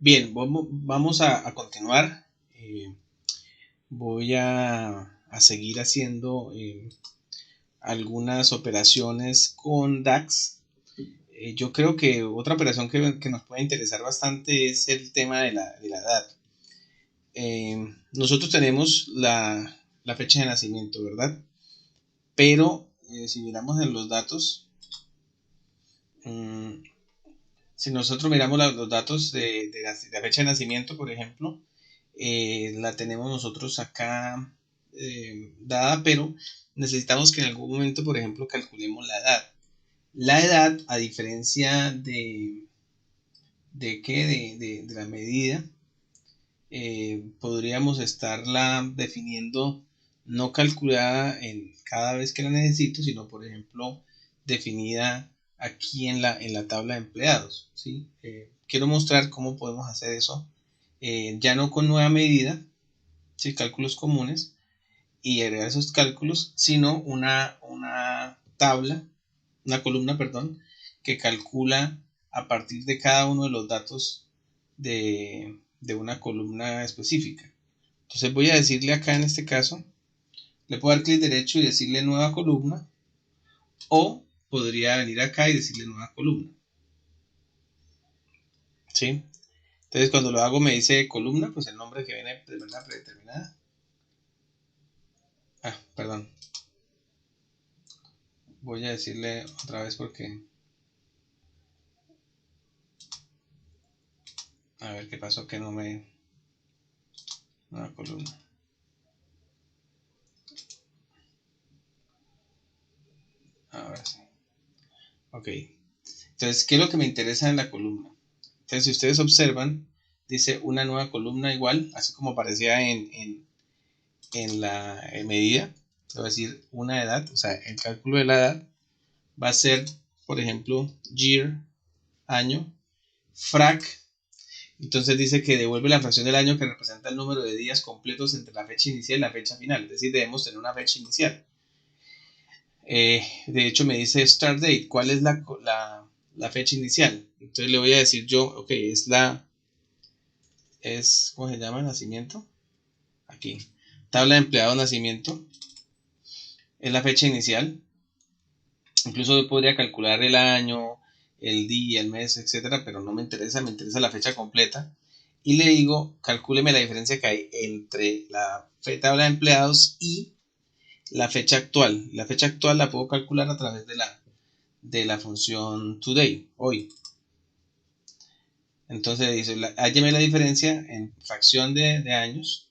Bien, vamos a continuar. Voy a seguir haciendo algunas operaciones con DAX. Yo creo que otra operación que nos puede interesar bastante es el tema de la edad. Nosotros tenemos la fecha de nacimiento, ¿verdad? Pero si miramos en los datos, mm, si nosotros miramos los datos de la fecha de nacimiento, por ejemplo, la tenemos nosotros acá dada, pero necesitamos que en algún momento, por ejemplo, calculemos la edad. La edad, a diferencia de la medida, podríamos estarla definiendo no calculada en cada vez que la necesito, sino por ejemplo definida aquí en la tabla de empleados, ¿sí? Quiero mostrar cómo podemos hacer eso, ya no con nueva medida, ¿sí? Cálculos comunes, y agregar esos cálculos, sino una tabla, una columna, perdón, que calcula a partir de cada uno de los datos de una columna específica. Entonces voy a decirle acá en este caso, le puedo dar clic derecho y decirle nueva columna, o podría venir acá y decirle nueva columna, ¿sí? Entonces cuando lo hago me dice columna, pues el nombre que viene de manera predeterminada. Perdón, voy a decirle otra vez porque a ver qué pasó que no me... Nueva columna. Ahora sí. Ok. Entonces, ¿qué es lo que me interesa en la columna? Entonces, si ustedes observan, dice una nueva columna igual, así como aparecía en la medida. Le voy a decir una edad, o sea, el cálculo de la edad va a ser, por ejemplo, year, año, frac. Entonces dice que devuelve la fracción del año que representa el número de días completos entre la fecha inicial y la fecha final. Es decir, debemos tener una fecha inicial. De hecho me dice start date, ¿cuál es la fecha inicial? Entonces le voy a decir yo, ok, ¿cómo se llama? Nacimiento. Aquí, tabla de empleado nacimiento, es la fecha inicial. Incluso yo podría calcular el año, el día, el mes, etcétera, pero no me interesa, me interesa la fecha completa. Y le digo, calcúleme la diferencia que hay entre la tabla de empleados y la fecha actual. La fecha actual la puedo calcular a través de la función today, hoy. Entonces dice, hálleme la diferencia en fracción de años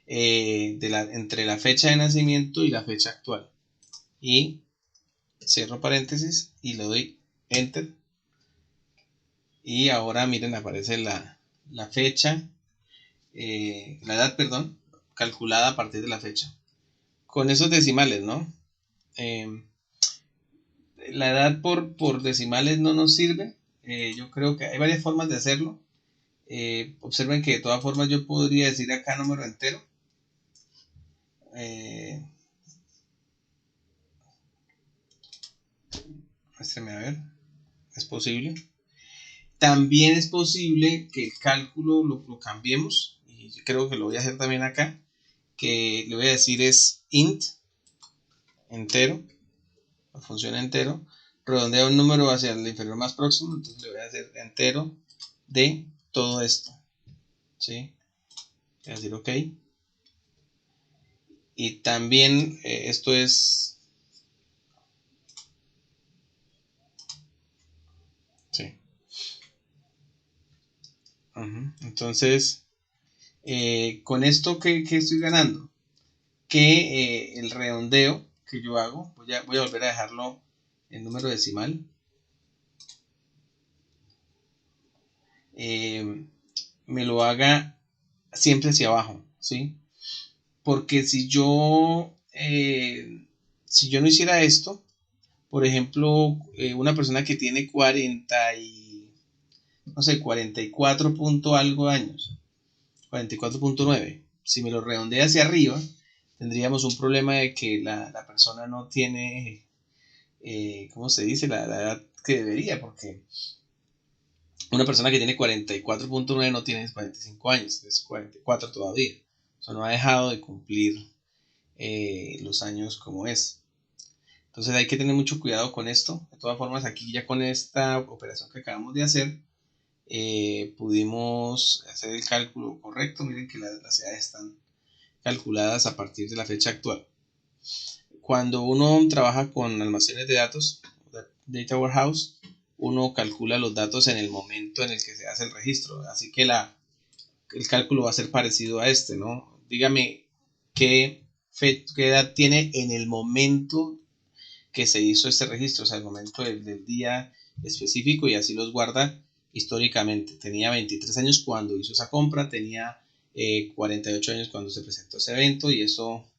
entre la fecha de nacimiento y la fecha actual. Y cierro paréntesis y le doy enter. Y ahora miren, aparece la fecha, la edad, perdón, calculada a partir de la fecha. Con esos decimales, ¿no? Eh, la edad por decimales no nos sirve. Yo creo que hay varias formas de hacerlo. Observen que de todas formas yo podría decir acá número entero. Muéstrame a ver, es posible. También es posible que el cálculo lo cambiemos, y yo creo que lo voy a hacer también acá, que le voy a decir es int, entero, la función entero, redondea un número hacia el inferior más próximo, entonces le voy a hacer entero de todo esto, ¿sí? Voy a decir ok. Y también esto es, sí. Entonces, con esto, ¿qué estoy ganando? Que el redondeo que yo hago, voy a volver a dejarlo en número decimal, me lo haga siempre hacia abajo, ¿sí? Porque si yo no hiciera esto, por ejemplo, una persona que tiene 44 punto algo años, 44.9, si me lo redondea hacia arriba, tendríamos un problema de que la persona no tiene, ¿cómo se dice? La edad que debería, porque Una persona que tiene 44.9 no tiene 45 años, es 44 todavía. O sea, no ha dejado de cumplir los años como es. Entonces hay que tener mucho cuidado con esto. De todas formas, aquí ya con esta operación que acabamos de hacer, pudimos hacer el cálculo correcto. Miren que las edades están calculadas a partir de la fecha actual. Cuando uno trabaja con almacenes de datos, Data Warehouse, uno calcula los datos en el momento en el que se hace el registro. Así que el cálculo va a ser parecido a este, ¿no? Dígame qué edad tiene en el momento que se hizo este registro, o sea, el momento del día específico, y así los guarda históricamente. Tenía 23 años cuando hizo esa compra, tenía 48 años cuando se presentó ese evento, y eso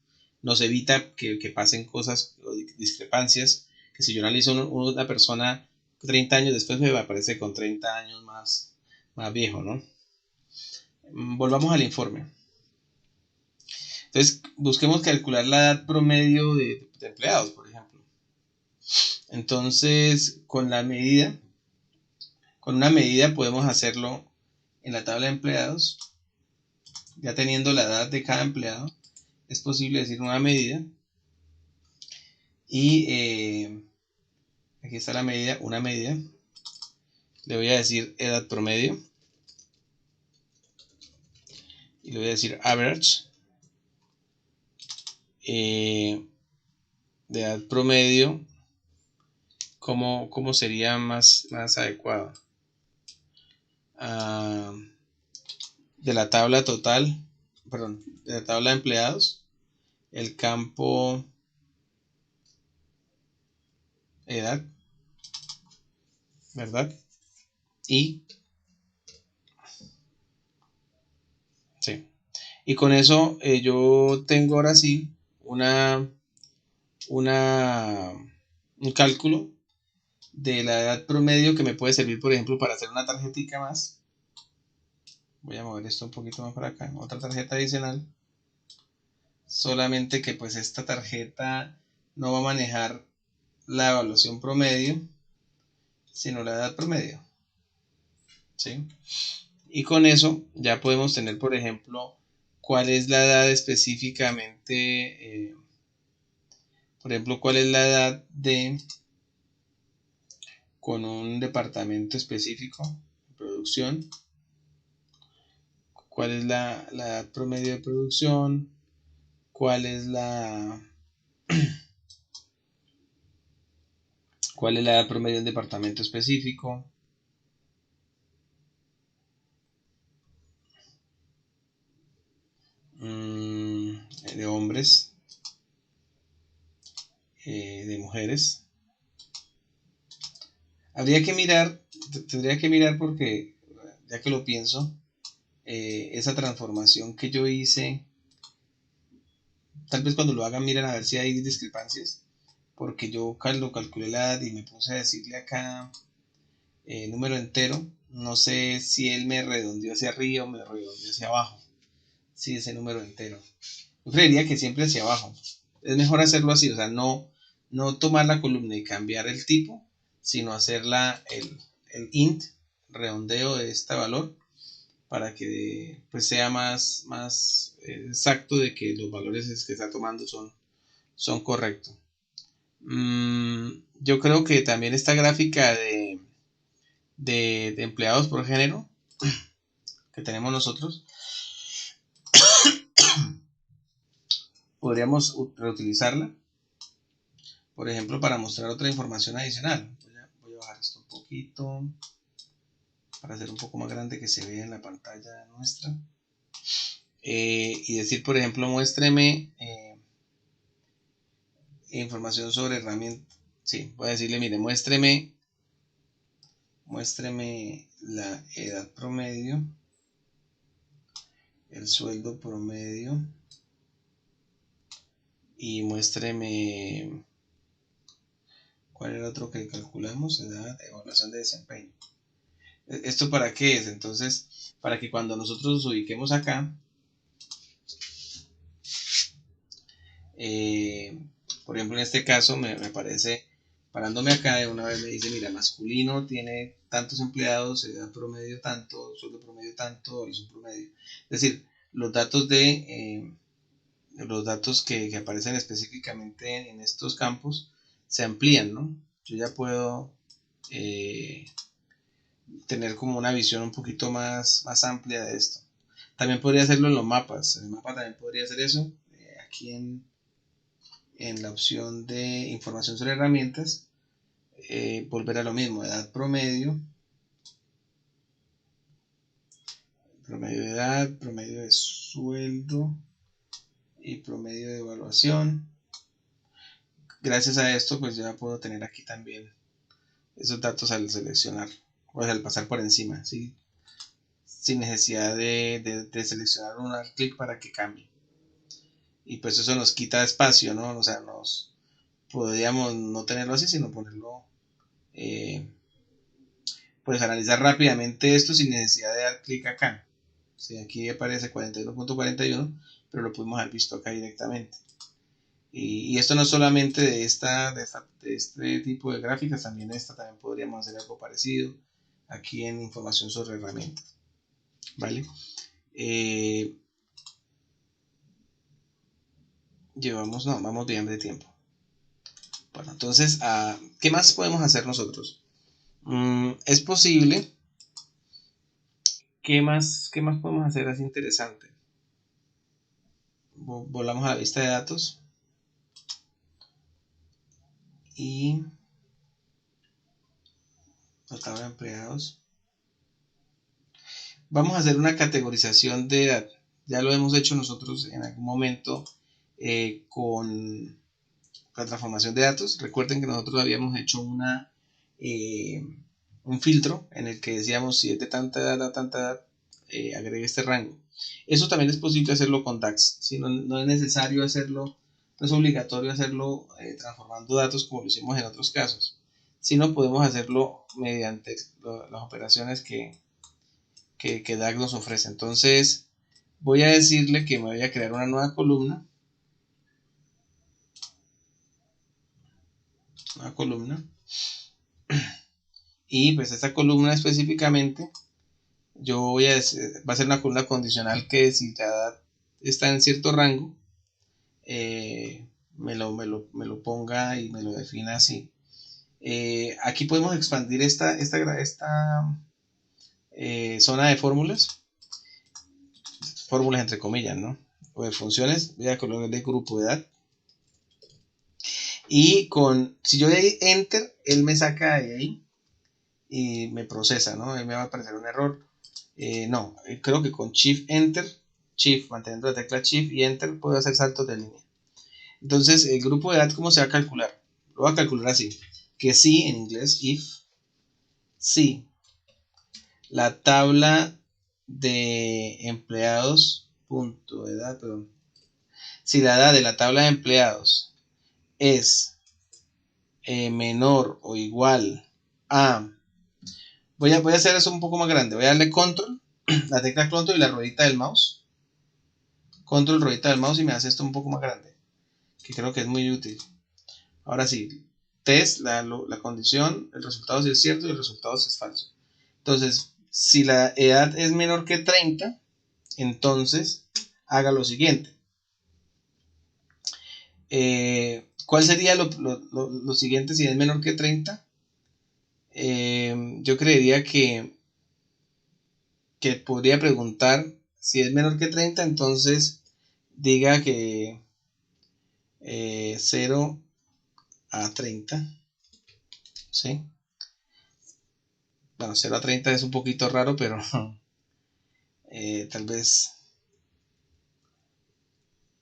nos evita que pasen cosas o discrepancias, que si yo analizo una persona 30 años después me aparece con 30 años más viejo, ¿no? Volvamos al informe. Entonces, busquemos calcular la edad promedio de empleados, por ejemplo. Entonces, con una medida podemos hacerlo en la tabla de empleados, ya teniendo la edad de cada empleado, es posible decir una medida, y aquí está la medida, una medida, le voy a decir edad promedio, y le voy a decir average, de edad promedio, ¿cómo sería más adecuado? De la tabla total, perdón, de la tabla de empleados, el campo edad, ¿verdad? Y sí. Y con eso yo tengo ahora sí una, una, un cálculo de la edad promedio que me puede servir, por ejemplo, para hacer una tarjetita más. Voy a mover esto un poquito más para acá. Otra tarjeta adicional. Solamente que pues esta tarjeta no va a manejar la evaluación promedio, sino la edad promedio. ¿Sí? Y con eso ya podemos tener, por ejemplo, cuál es la edad específicamente, por ejemplo, cuál es la edad con un departamento específico de producción, cuál es la edad promedio de producción, cuál es cuál es la edad promedio de un departamento específico, de hombres, de mujeres. Tendría que mirar porque, ya que lo pienso, esa transformación que yo hice, tal vez cuando lo hagan miren a ver si hay discrepancias, porque yo lo calculé la edad y me puse a decirle acá número entero, no sé si él me redondeó hacia arriba o me redondeó hacia abajo, sí, ese número entero. Yo creería que siempre hacia abajo. Es mejor hacerlo así, o sea, no tomar la columna y cambiar el tipo, sino hacerla el int, redondeo de este valor, para que pues sea más exacto de que los valores que está tomando son correctos. Yo creo que también esta gráfica de empleados por género que tenemos nosotros, podríamos reutilizarla, por ejemplo, para mostrar otra información adicional. Voy a bajar esto un poquito para hacer un poco más grande que se vea en la pantalla nuestra. Y decir, por ejemplo, muéstreme información sobre herramientas. Sí, voy a decirle, mire, muéstreme la edad promedio, el sueldo promedio, y muéstreme cuál era el otro que calculamos, edad, evaluación de desempeño. ¿Esto para qué es? Entonces, para que cuando nosotros nos ubiquemos acá, por ejemplo, en este caso me aparece Parándome acá, de una vez me dice, mira, masculino tiene tantos empleados, edad promedio tanto, sueldo promedio tanto, horizonte promedio. Es decir, los datos los datos que aparecen específicamente en estos campos se amplían, ¿no? Yo ya puedo tener como una visión un poquito más amplia de esto. También podría hacerlo en los mapas. En el mapa también podría hacer eso. Aquí en la opción de información sobre herramientas, volver a lo mismo, edad promedio, promedio de edad, promedio de sueldo y promedio de evaluación. Gracias a esto, pues ya puedo tener aquí también esos datos al seleccionar, o sea, al pasar por encima, ¿sí? Sin necesidad de seleccionar un clic para que cambie. Y pues eso nos quita espacio, ¿no? O sea, nos podríamos no tenerlo así, sino ponerlo, pues analizar rápidamente esto sin necesidad de dar clic acá. Sí, aquí aparece 41.41, pero lo pudimos haber visto acá directamente. Y esto no solamente de este tipo de gráficas, también también podríamos hacer algo parecido aquí en información sobre herramientas. ¿Vale? Vamos bien de tiempo. Bueno, entonces, ¿qué más podemos hacer nosotros? Es posible. ¿Qué más podemos hacer así interesante? Volamos a la vista de datos y la tabla de empleados. Vamos a hacer una categorización de edad. Ya lo hemos hecho nosotros en algún momento con la transformación de datos. Recuerden que nosotros habíamos hecho un filtro en el que decíamos si es de tanta edad a tanta edad, agregue este rango. Eso también es posible hacerlo con DAX. ¿Sí? No es necesario hacerlo, no es obligatorio hacerlo transformando datos como lo hicimos en otros casos, sino podemos hacerlo mediante las operaciones que DAX nos ofrece. Entonces voy a decirle que me voy a crear una nueva columna. Y pues esta columna específicamente va a ser una columna condicional que si la edad está en cierto rango, me lo ponga y me lo defina así. Aquí podemos expandir esta zona de fórmulas entre comillas, ¿no? O de funciones. Voy a colocarle grupo de edad. Y si yo doy enter, él me saca de ahí y me procesa, ¿no? Ahí me va a aparecer un error. No, creo que con Shift Enter, Shift, manteniendo la tecla Shift y Enter, puedo hacer saltos de línea. Entonces, el grupo de edad, ¿cómo se va a calcular? Lo voy a calcular así, que si, en inglés, si la tabla de empleados, si la edad de la tabla de empleados es menor o igual a, voy a hacer eso un poco más grande, voy a darle control, la tecla control y la ruedita del mouse, control, ruedita del mouse y me hace esto un poco más grande, que creo que es muy útil. Ahora sí, test, la condición, el resultado si es cierto y el resultado si es falso. Entonces, si la edad es menor que 30, entonces haga lo siguiente. ¿Cuál sería lo siguiente si es menor que 30? Yo creería que podría preguntar si es menor que 30, entonces diga que 0 a 30, ¿sí? Bueno, 0 a 30 es un poquito raro, pero tal vez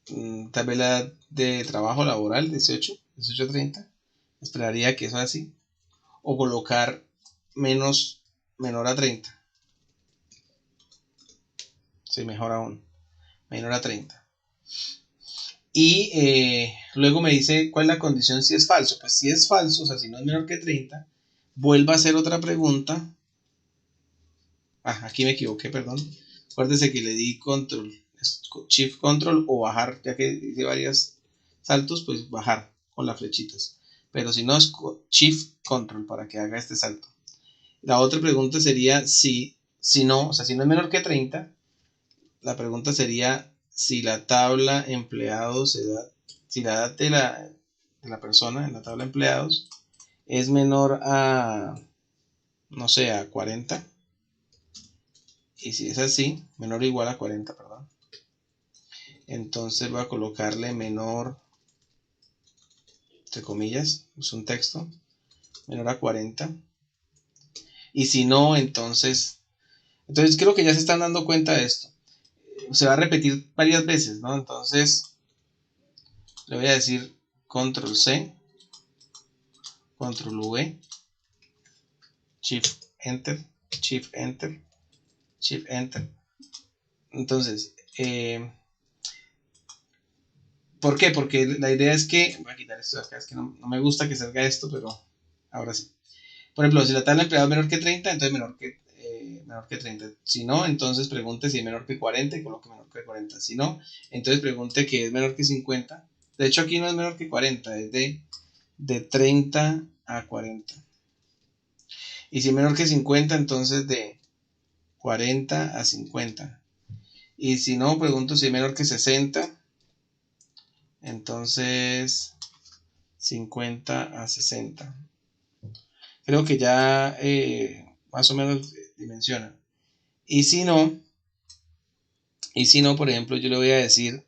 la edad de trabajo laboral, 18 a 30. Esperaría que eso así. O colocar menor a 30. Sí, mejor aún. Menor a 30. Y luego me dice cuál es la condición si es falso. Pues si es falso, o sea, si no es menor que 30, vuelva a hacer otra pregunta. Aquí me equivoqué, perdón. Acuérdese que le di control, shift control o bajar, ya que hice varios saltos, pues bajar con las flechitas. pero si no es Shift Control para que haga este salto. La otra pregunta sería si no, o sea, si no es menor que 30, la pregunta sería si la tabla empleados, si la edad de la persona en la tabla empleados es menor a, no sé, a 40. Y si es así, menor o igual a 40, perdón. Entonces voy a colocarle menor, entre comillas, es un texto, menor a 40. Y si no, entonces creo que ya se están dando cuenta de esto. Se va a repetir varias veces, ¿no? Entonces le voy a decir control C, control V, shift enter, shift enter, shift enter. Entonces, ¿por qué? Porque la idea es que, voy a quitar esto de acá, es que no me gusta que salga esto, pero ahora sí. Por ejemplo, si la tabla empleada es menor que 30, entonces menor que 30. Si no, entonces pregunte si es menor que 40 y coloque menor que 40. Si no, entonces pregunte que es menor que 50. De hecho, aquí no es menor que 40, es de 30 a 40. Y si es menor que 50, entonces de 40 a 50. Y si no, pregunto si es menor que 60, entonces 50 a 60. Creo que ya más o menos dimensiona. Y si no, por ejemplo, yo le voy a decir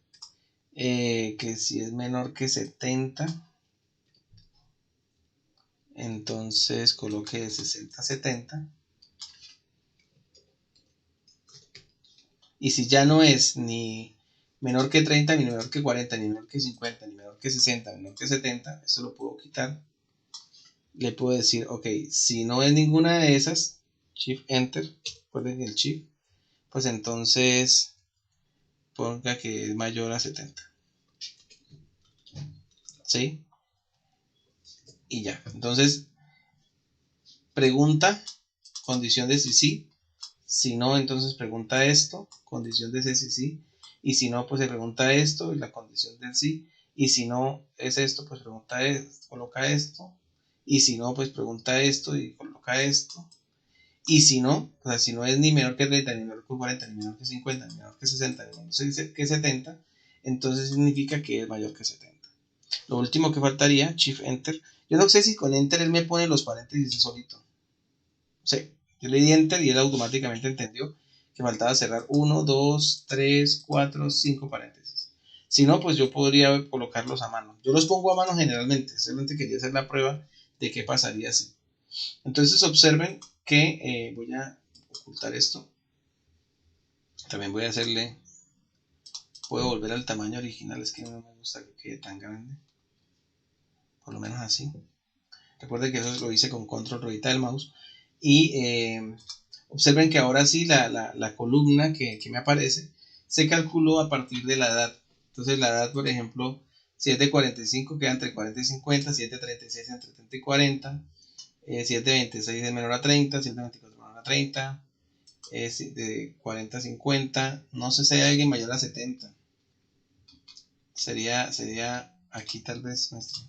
que si es menor que 70, entonces coloque de 60 a 70. Y si ya no es ni menor que 30, ni menor que 40, ni menor que 50, ni menor que 60, ni menor que 70, eso lo puedo quitar. Le puedo decir, ok, si no es ninguna de esas, Shift Enter, recuerden el Shift, pues entonces ponga que es mayor a 70. ¿Sí? Y ya. Entonces, pregunta, condición de si sí. Si no, entonces pregunta esto, condición de ese si sí. Y si no, pues se pregunta esto y la condición del sí. Y si no es esto, pues pregunta esto, coloca esto. Y si no, pues pregunta esto y coloca esto. Y si no, o sea, si no es ni menor que 30, ni menor que 40, ni menor que 50, ni menor que 60, ni menor que 70, entonces significa que es mayor que 70. Lo último que faltaría, Shift Enter. Yo no sé si con Enter él me pone los paréntesis solito. Sí, yo le di Enter y él automáticamente entendió que faltaba cerrar 1, 2, 3, 4, 5 paréntesis. Si no, pues yo podría colocarlos a mano. Yo los pongo a mano generalmente, simplemente quería hacer la prueba de qué pasaría así. Entonces observen que voy a ocultar esto. También voy a hacerle, puedo volver al tamaño original, es que no me gusta que quede tan grande. Por lo menos así. Recuerden que eso lo hice con control ruedita del mouse. Y observen que ahora sí la columna que me aparece se calculó a partir de la edad. Entonces la edad, por ejemplo, si es de 45 queda entre 40 y 50, si es de 36 entre 30 y 40, si es de 26 es menor a 30, si es de 24 es menor a 30, es de 40 a 50, no sé si hay alguien mayor a 70. Sería aquí tal vez nuestro.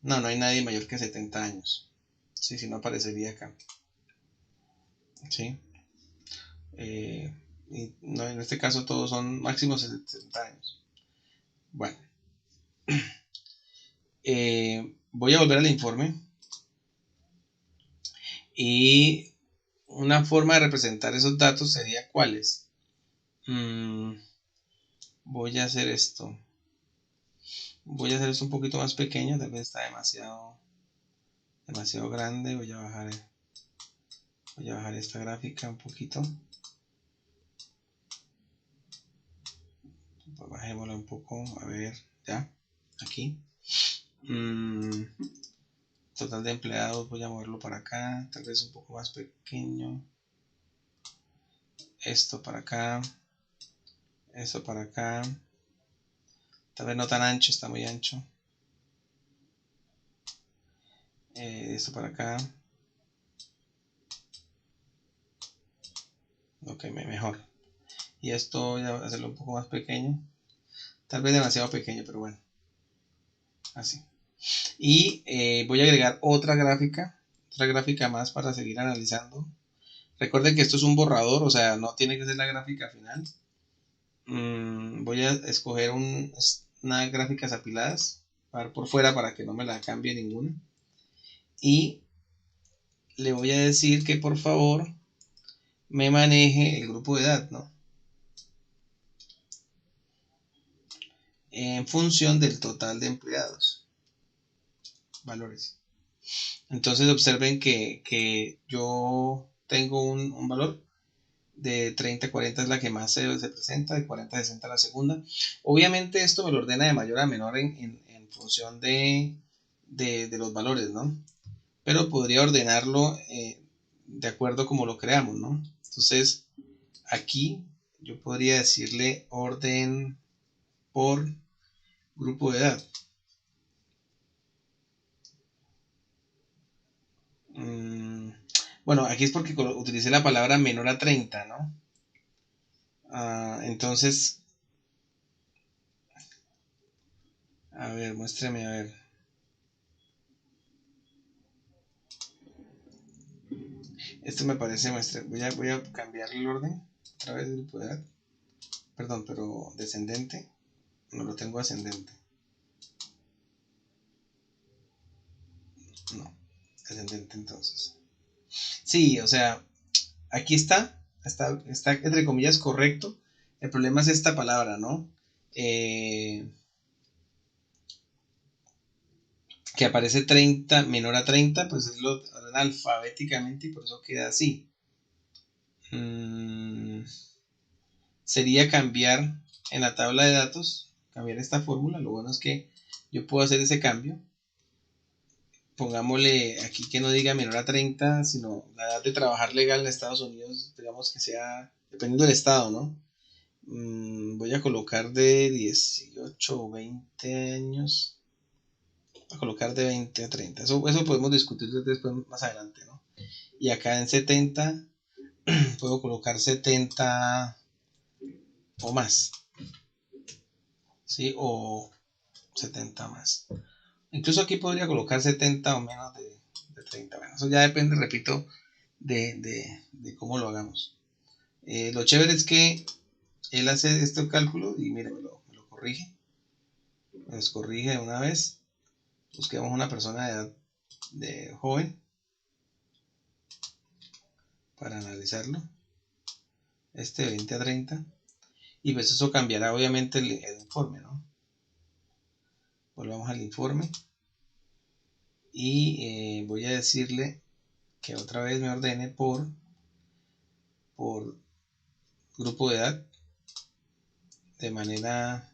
No, no hay nadie mayor que 70 años. Sí, si no aparecería acá. ¿Sí? Y no, en este caso todos son máximos 70 años. Bueno, voy a volver al informe. Y una forma de representar esos datos sería ¿cuáles? Voy a hacer esto. Voy a hacer esto un poquito más pequeño, tal vez está demasiado grande. Voy a bajar esta gráfica un poquito. Bajémosla un poco, a ver, ya, aquí. Total de empleados, voy a moverlo para acá, tal vez un poco más pequeño. Esto para acá, esto para acá. Tal vez no tan ancho, está muy ancho. Esto para acá. Ok, mejor. Y esto voy a hacerlo un poco más pequeño. Tal vez demasiado pequeño, pero bueno. Así. Y voy a agregar otra gráfica más para seguir analizando. Recuerden que esto es un borrador, o sea, no tiene que ser la gráfica final. Voy a escoger unas gráficas apiladas por fuera para que no me la cambie ninguna. Y le voy a decir que por favor me maneje el grupo de edad, ¿no? En función del total de empleados. Valores. Entonces observen que yo tengo un valor de 30 a 40 es la que más se presenta, de 40 a 60 la segunda. Obviamente esto me lo ordena de mayor a menor en función de los valores, ¿no? Pero podría ordenarlo de acuerdo como lo creamos, ¿no? Entonces aquí yo podría decirle orden por grupo de edad. Bueno, aquí es porque utilicé la palabra menor a 30, ¿no? Entonces, a ver, muéstrame, a ver. Esto me parece muestra. Voy a cambiar el orden. Otra vez grupo de edad. Perdón, pero descendente. No lo tengo ascendente. No, descendente entonces. Sí, o sea, aquí está entre comillas correcto. El problema es esta palabra, ¿no? Que aparece 30 menor a 30, pues es lo ordena alfabéticamente y por eso queda así. Sería cambiar en la tabla de datos, cambiar esta fórmula. Lo bueno es que yo puedo hacer ese cambio. Pongámosle aquí que no diga menor a 30, sino la edad de trabajar legal en Estados Unidos, digamos que sea, dependiendo del estado, ¿no? Voy a colocar de 18 o 20 años. Voy a colocar de 20 a 30. Eso podemos discutir después más adelante, ¿no? Y acá en 70 puedo colocar 70 o más, ¿sí? O 70 más. Incluso aquí podría colocar 70 o menos de 30. Bueno, eso ya depende, repito, de cómo lo hagamos. Lo chévere es que él hace este cálculo y mire, me lo corrige. Me los corrige de una vez. Busquemos una persona de edad de joven para analizarlo. Este de 20 a 30. Y pues eso cambiará obviamente el informe, ¿no? Volvamos al informe. Y voy a decirle que otra vez me ordene por grupo de edad de manera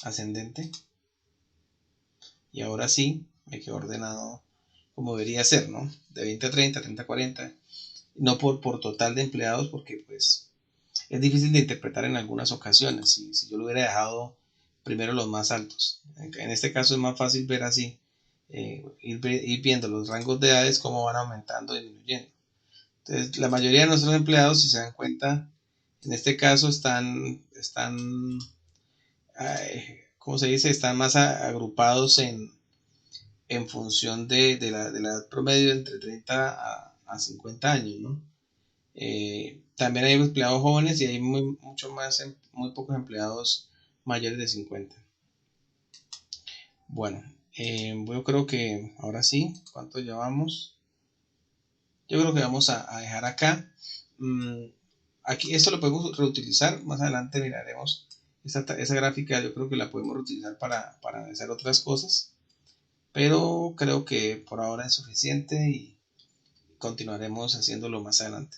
ascendente. Y ahora sí me quedó ordenado como debería ser, ¿no? De 20 a 30, 30 a 40. No por total de empleados, porque pues es difícil de interpretar en algunas ocasiones. Si yo lo hubiera dejado primero los más altos. En este caso es más fácil ver así, ir viendo los rangos de edades cómo van aumentando y disminuyendo. Entonces, la mayoría de nuestros empleados, si se dan cuenta, en este caso están ¿cómo se dice? Están más agrupados en función de la edad promedio entre 30 a 50 años, ¿no? También hay empleados jóvenes y hay muy pocos empleados mayores de 50. Bueno, yo creo que ahora sí, ¿cuánto llevamos? Yo creo que vamos a dejar acá. Aquí esto lo podemos reutilizar, más adelante miraremos esa gráfica, yo creo que la podemos reutilizar para analizar otras cosas, pero creo que por ahora es suficiente y continuaremos haciéndolo más adelante.